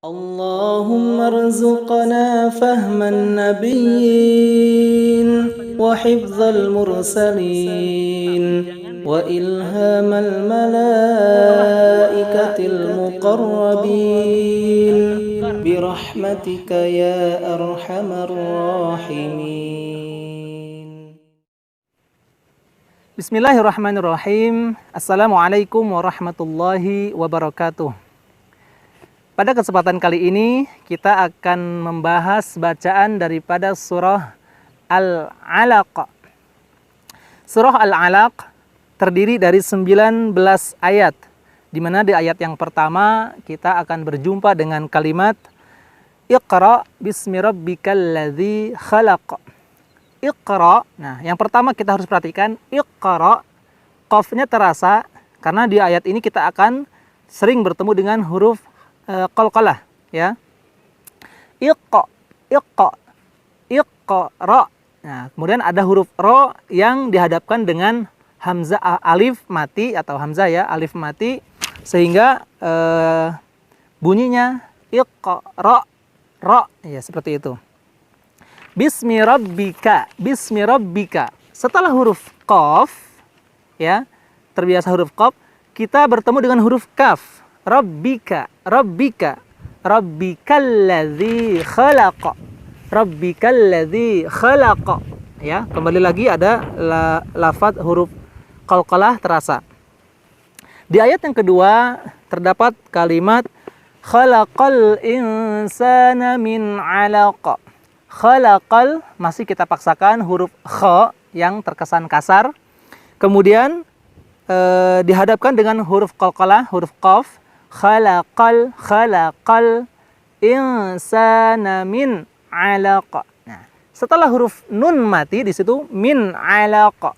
اللهم ارزقنا فهم النبيين وحفظ المرسلين وإلهام الملائكة المقربين برحمتك يا أرحم الراحمين. Bismillahirrahmanirrahim. Assalamualaikum warahmatullahi wabarakatuh. Pada kesempatan kali ini kita akan membahas bacaan daripada surah Al-Alaq. Surah Al-Alaq terdiri dari 19 ayat, di mana di ayat yang pertama kita akan berjumpa dengan kalimat Iqra bismi rabbikal ladzi khalaq. Iqra. Nah, yang pertama kita harus perhatikan Iqra, qafnya terasa karena di ayat ini kita akan sering bertemu dengan huruf qalqalah, ya. Iqra, iqra. Nah, kemudian ada huruf ro yang dihadapkan dengan hamzah alif mati atau hamzah, ya, alif mati, sehingga bunyinya iqra, ro, ya, seperti itu. Bismi rabbika, bismi rabbika. Setelah huruf qaf, ya, terbiasa huruf qaf, kita bertemu dengan huruf kaf. Rabbika, rabbika, rabbikal ladzi khalaq, rabbikal ladzi khalaq. Ya, kembali lagi ada lafaz huruf qalqalah terasa. Di ayat yang kedua terdapat kalimat khalaqal insana min 'alaq. Khalaqal masih kita paksakan huruf kha yang terkesan kasar. Kemudian dihadapkan dengan huruf qalqalah, huruf qaf. Khalaqal insana min 'alaq. Nah, setelah huruf nun mati di situ min 'alaq.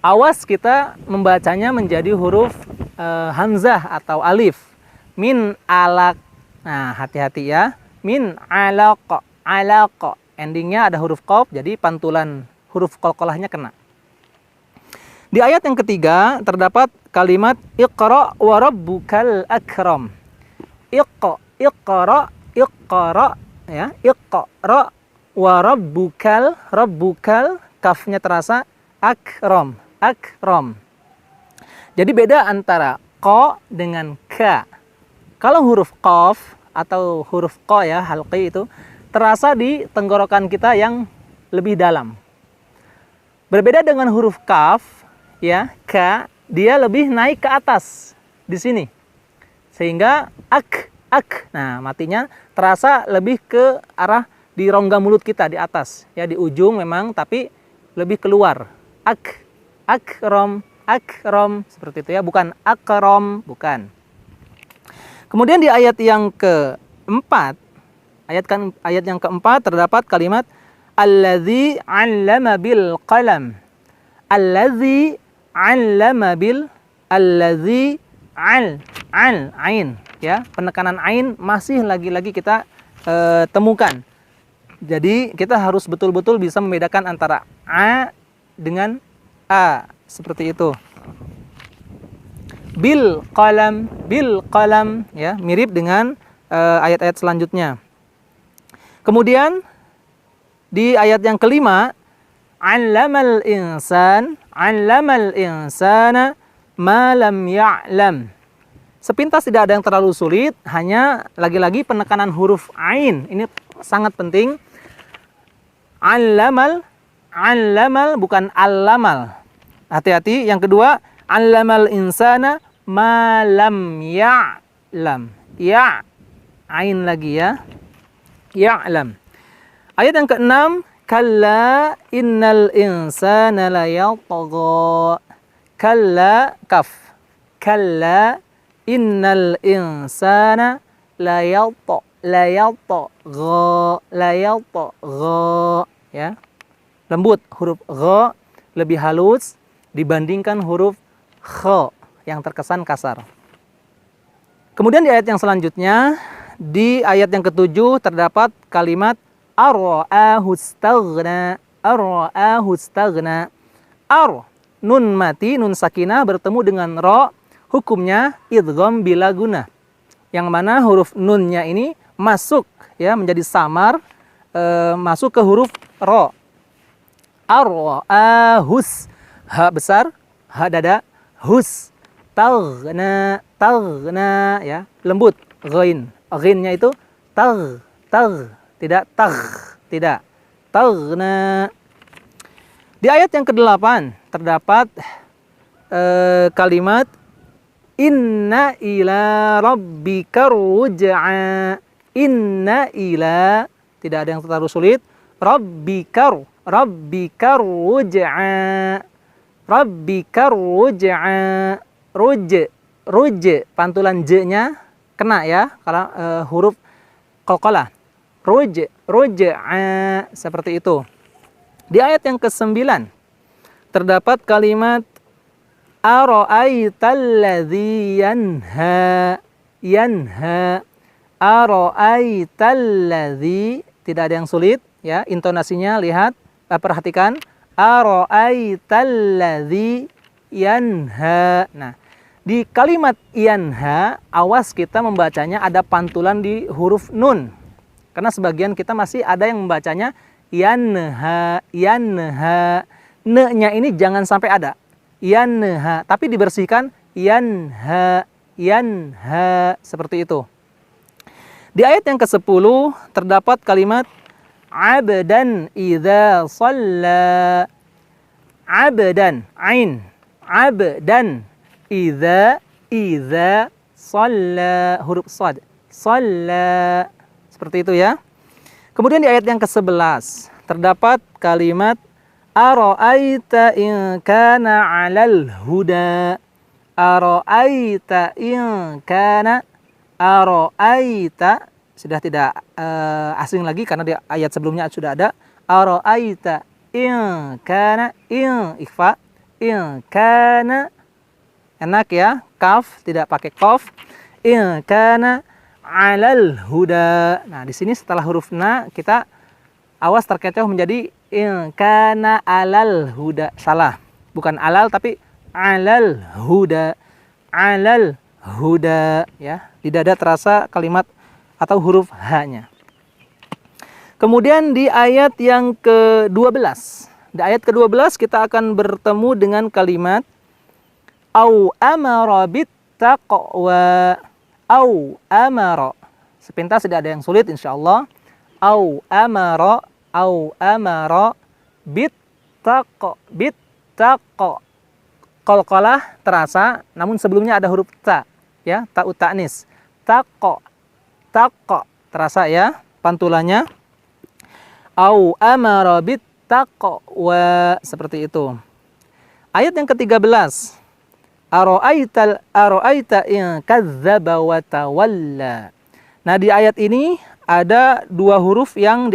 Awas kita membacanya menjadi huruf hamzah atau alif. Min 'alaq. Nah, hati-hati ya. Min 'alaq. 'Alaq. Endingnya ada huruf qaf, jadi pantulan huruf qalqalahnya kena. Di ayat yang ketiga terdapat kalimat Iqra wa rabbukal akram. Iqra, ya, Iqra wa rabbukal, kafnya terasa, akram. Jadi beda antara qa dengan ka. Kalau huruf qaf atau huruf qa, ya, halqi, itu terasa di tenggorokan kita yang lebih dalam. Berbeda dengan huruf kaf, ya, ka, dia lebih naik ke atas di sini, sehingga ak. Nah, matinya terasa lebih ke arah di rongga mulut kita di atas, ya, di ujung memang, tapi lebih keluar. Akram, seperti itu, ya, bukan akram, bukan. Kemudian di ayat yang keempat, ayat yang keempat terdapat kalimat alladzi 'allama bil qalam. Alladzi 'allama bil, alladzi ain, ya, penekanan ain masih lagi-lagi kita temukan. Jadi kita harus betul-betul bisa membedakan antara a dengan a, seperti itu. Bil qalam, ya, mirip dengan ayat-ayat selanjutnya. Kemudian di ayat yang kelima, 'allamal insana ma lam ya'lam. Sepintas tidak ada yang terlalu sulit, hanya lagi-lagi penekanan huruf ain. Ini sangat penting. 'Allamal bukan allamal. Hati-hati. Yang kedua, 'allamal insana ma lam ya'lam. Ya, ain lagi, ya. Ya'lam. Ayat yang keenam, kalla innal insana la yatgha. Kalla, kaf. Kalla innal insana la yatgha. Ya. Lembut, huruf gha lebih halus dibandingkan huruf kha yang terkesan kasar. Kemudian di ayat yang selanjutnya, di ayat yang ketujuh terdapat kalimat ar-ra'ahu istaghna. Nun mati, nun sakinah bertemu dengan ro, hukumnya idgham bila guna. yang mana huruf nunnya ini masuk ya menjadi samar, masuk ke huruf ro. Ar-ahus, ha besar, ha dada, hus. Taghna, taghna ya, lembut. Ghain, ghainnya itu tagh, tidak tagh, tidak. Taghna. Di ayat yang ke-8 terdapat kalimat inna ila rabbika ruj'a. Inna ila, tidak ada yang terlalu sulit. Rabbika ruj'a. Rabbika ruj'a. Ruj, pantulan j-nya kena ya kalau huruf qalqalah. Ruj'a, seperti itu. Di ayat yang ke-9 terdapat kalimat ara'aital ladzi yanha. Ara'aital ladzi, tidak ada yang sulit ya, intonasinya lihat, perhatikan. Ara'aital ladzi yanha. Nah, di kalimat yanha, awas kita membacanya ada pantulan di huruf nun. Karena sebagian kita masih ada yang membacanya yanha. Ne-nya ini jangan sampai ada. Yanha, tapi dibersihkan yanha. Seperti itu. Di ayat yang ke-10 terdapat kalimat abdan idza shalla. Abdan, ain. Abdan idza shalla, huruf shad. Shalla. Seperti itu ya. Kemudian di ayat yang ke-11 terdapat kalimat ara'aita in kana 'alal huda. Ara'aita in kana, ara'aita sudah tidak asing lagi karena di ayat sebelumnya sudah ada. Ara'aita in kana, in ikhfa, in kana, enak ya, kaf tidak pakai qaf. In kana 'alal huda. Nah, di sini setelah huruf na kita awas terkecoh menjadi in kana 'alal huda. Salah. Bukan alal tapi 'alal huda. 'Alal huda ya. Di dada terasa kalimat atau huruf h-nya. Kemudian di ayat yang ke-12. Di ayat ke-12 kita akan bertemu dengan kalimat au amara bit taqwa. Au amara. Sepintas tidak ada yang sulit insyaallah. Au amara bit taqwa. Qalqalah terasa namun sebelumnya ada huruf ta ya, ta ta'nis. Taqwa terasa ya pantulannya. Au amara bit taqwa, seperti itu. Ayat yang ke-13. Ara'aita in kadzdzaba wa tawalla. Nah, di ayat ini ada dua huruf yang di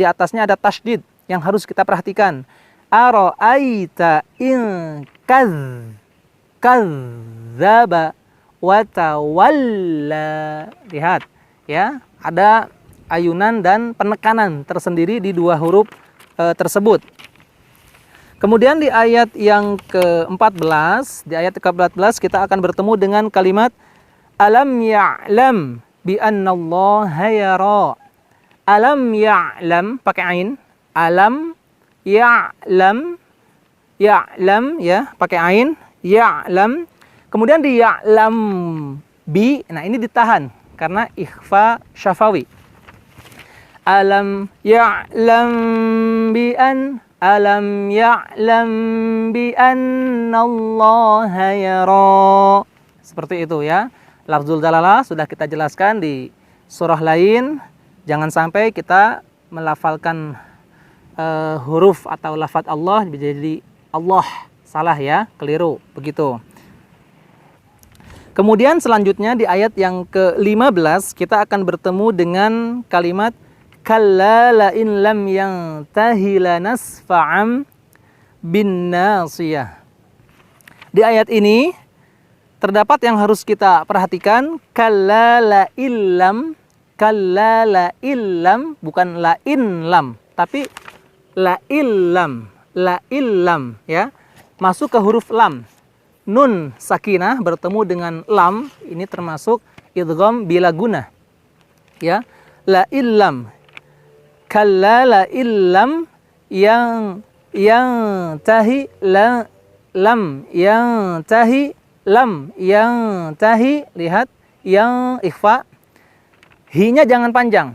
atasnya ada tasydid yang harus kita perhatikan. Ara'aita in kadzdzaba wa tawalla. Lihat ya, ada ayunan dan penekanan tersendiri di dua huruf tersebut. Kemudian di ayat yang ke-14, di ayat ke-14 kita akan bertemu dengan kalimat alam ya'lam bi annallaha yara. Alam ya'lam pakai ain. Alam ya'lam ya pakai ain. Ya'lam. Kemudian di ya'lam bi, nah ini ditahan karena ikhfa syafawi. Alam ya'lam bi an, alam ya'lam bi annallaha yara. Seperti itu ya. Lafzul dalalah sudah kita jelaskan di surah lain. Jangan sampai kita melafalkan huruf atau lafaz Allah menjadi Allah. Salah ya, keliru. Begitu. Kemudian selanjutnya di ayat yang ke-15 kita akan bertemu dengan kalimat kalla la in lam yantahi lanasfa'am bin nasiyah. Di ayat ini terdapat yang harus kita perhatikan. Kalla la illam, bukan la in lam, tapi la illam ya. Masuk ke huruf lam. Nun sakinah bertemu dengan lam, ini termasuk idgham bila guna. Ya. La illam. Kalla la illam yang tahi la lam yang tahi lam yang tahi, lihat yang ikhfa, hi-nya jangan panjang.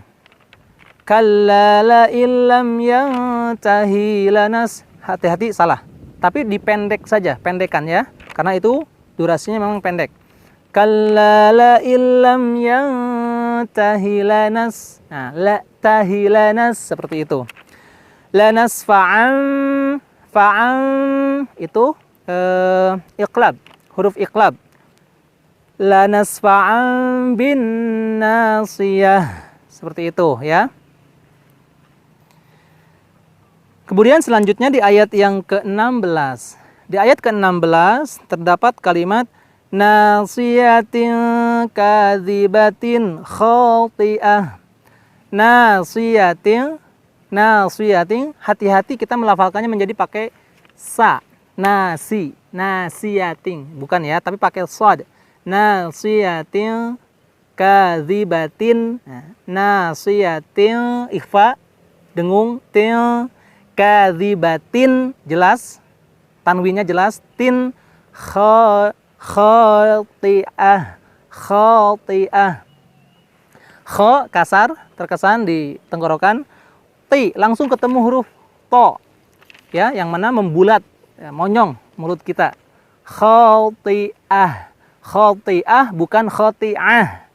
Kalla la illam yang tahi lanas, hati-hati salah, tapi dipendek saja, pendekan ya, karena itu durasinya memang pendek. Kalla la illam yang tahi lanas, nah la tahi lanas seperti itu. Lanas fa'am itu iqlab, huruf iqlab. Lanas fa'am bin nasiyah, seperti itu ya. Kemudian selanjutnya di ayat yang ke-16. Di ayat ke-16 terdapat kalimat nasiyatin kadzibatin khati'ah. Nasiyatin, hati-hati kita melafalkannya menjadi pakai sa. Nasiyatin, bukan ya, tapi pakai shad. Nasiyatin kadzibatin. Nasiyatin ikhfa, dengung, tin, kadzibatin jelas, tanwinnya jelas, tin, khati'ah. Kha kasar, terkesan di tenggorokan. Ti langsung ketemu huruf to, ya, yang mana membulat, ya, monyong mulut kita. Khati'ah, bukan khati'ah.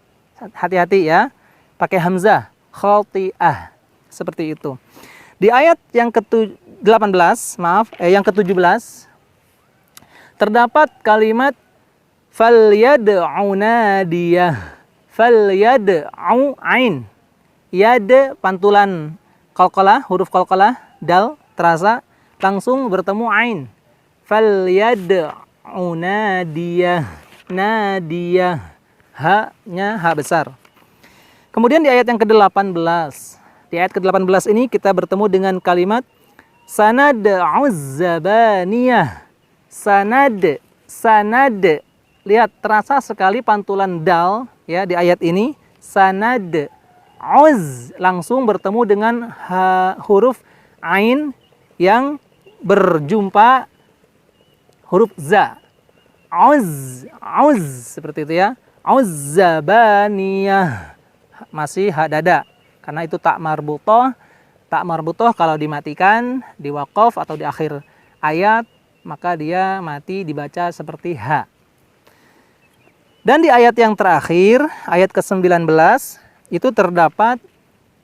Hati-hati ya, pakai hamzah. Khati'ah, seperti itu. Di ayat yang ke-18, yang ke-17 terdapat kalimat falyad'u nadiyah. Falyad'u ain. Yad pantulan qalqalah, huruf qalqalah, dal terasa, langsung bertemu ain. Falyad'u nadiyah. Nadiyah. Ha-nya ha besar. Kemudian di ayat yang ke-18. Di ayat ke-18 ini kita bertemu dengan kalimat sanad'u zabaniyah. Sanad. Lihat, terasa sekali pantulan dal ya di ayat ini. Sanad. Uz langsung bertemu dengan huruf ain yang berjumpa huruf za. Uz seperti itu ya. Uzzabaniyah. Masih ha dada. Karena itu tak marbutoh. Tak marbutoh kalau dimatikan di waqaf atau di akhir ayat, maka dia mati dibaca seperti ha. Dan di ayat yang terakhir, ayat ke-19, itu terdapat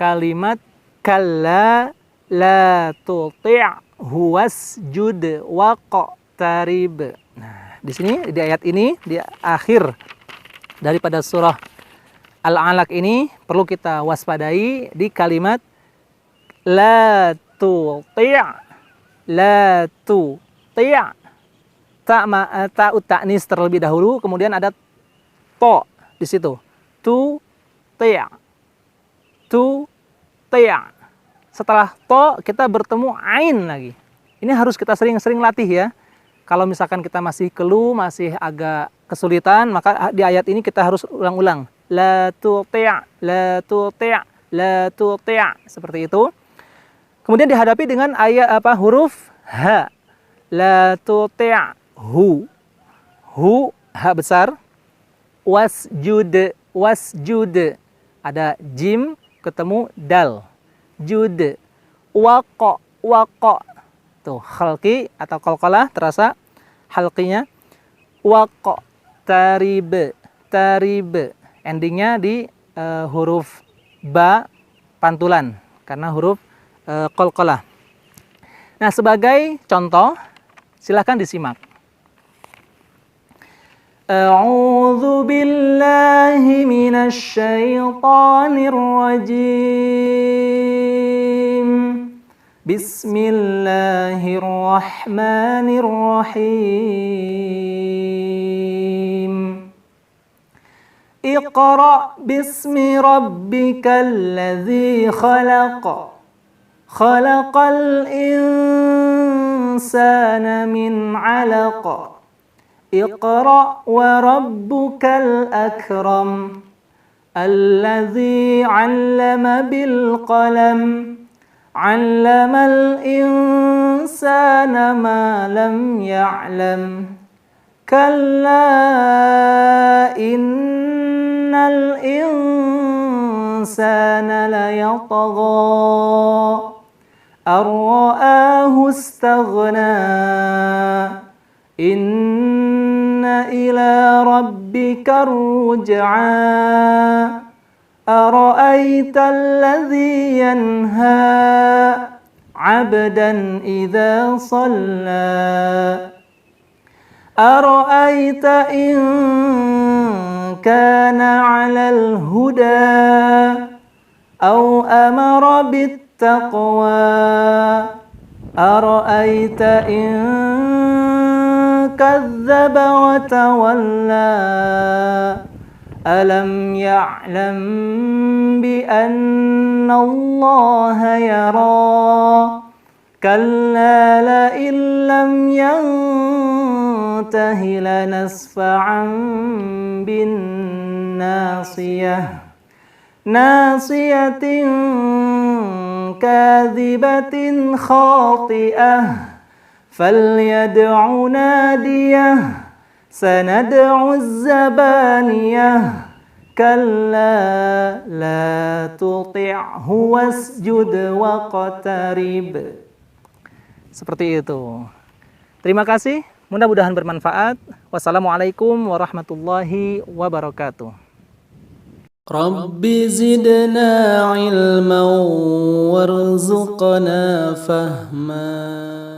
kalimat kalla la tuti'hu wasjud waqtarib. Nah, di sini di ayat ini di akhir daripada surah Al-Alaq ini perlu kita waspadai di kalimat la tuti'. Ta'ut ta'nis terlebih dahulu, kemudian ada to di situ. Tu-ti'. Setelah to kita bertemu ain lagi. Ini harus kita sering-sering latih ya. Kalau misalkan kita masih keluh, masih agak kesulitan, maka di ayat ini kita harus ulang-ulang. La tuti', seperti itu. Kemudian dihadapi dengan huruf ha. La tuti'hu. Hu ha besar. Wasjud. Ada jim ketemu dal. Jud. Waqa. Tuh, khalqi atau qalqalah terasa halqinya. Waqa. Tarib. Endingnya di huruf ba pantulan karena huruf qalqalah. Nah, sebagai contoh silakan disimak. A'udzu billahi minasy syaithanir rajim. Bismillahirrahmanirrahim. Iqra bismi rabbikal ladzi khalaq. Khalaqal insana min 'alaq. Iqra wa rabbukal akram. الذي علم بالقلم علم الإنسان ما لم يعلم كلا إن الإنسان ليطغى أن رآه استغنى إن إلى ربك الرجعى أرأيت الذي ينهى عبدا إذا صلى أرأيت إن كان على الهدى أو أمر بالتقوى أرأيت إن كذب وتولى ألم يعلم بأن الله يرى كلا لئن لم ينته لنسفعا بالناصية ناصية كاذبة خاطئة فليدع ناديه سندع الزبانية كلا لا تطعه واسجد واقtarib. Seperti itu. Terima kasih, mudah-mudahan bermanfaat. Wassalamualaikum warahmatullahi wabarakatuh. رب زدنا علما وارزقنا فهما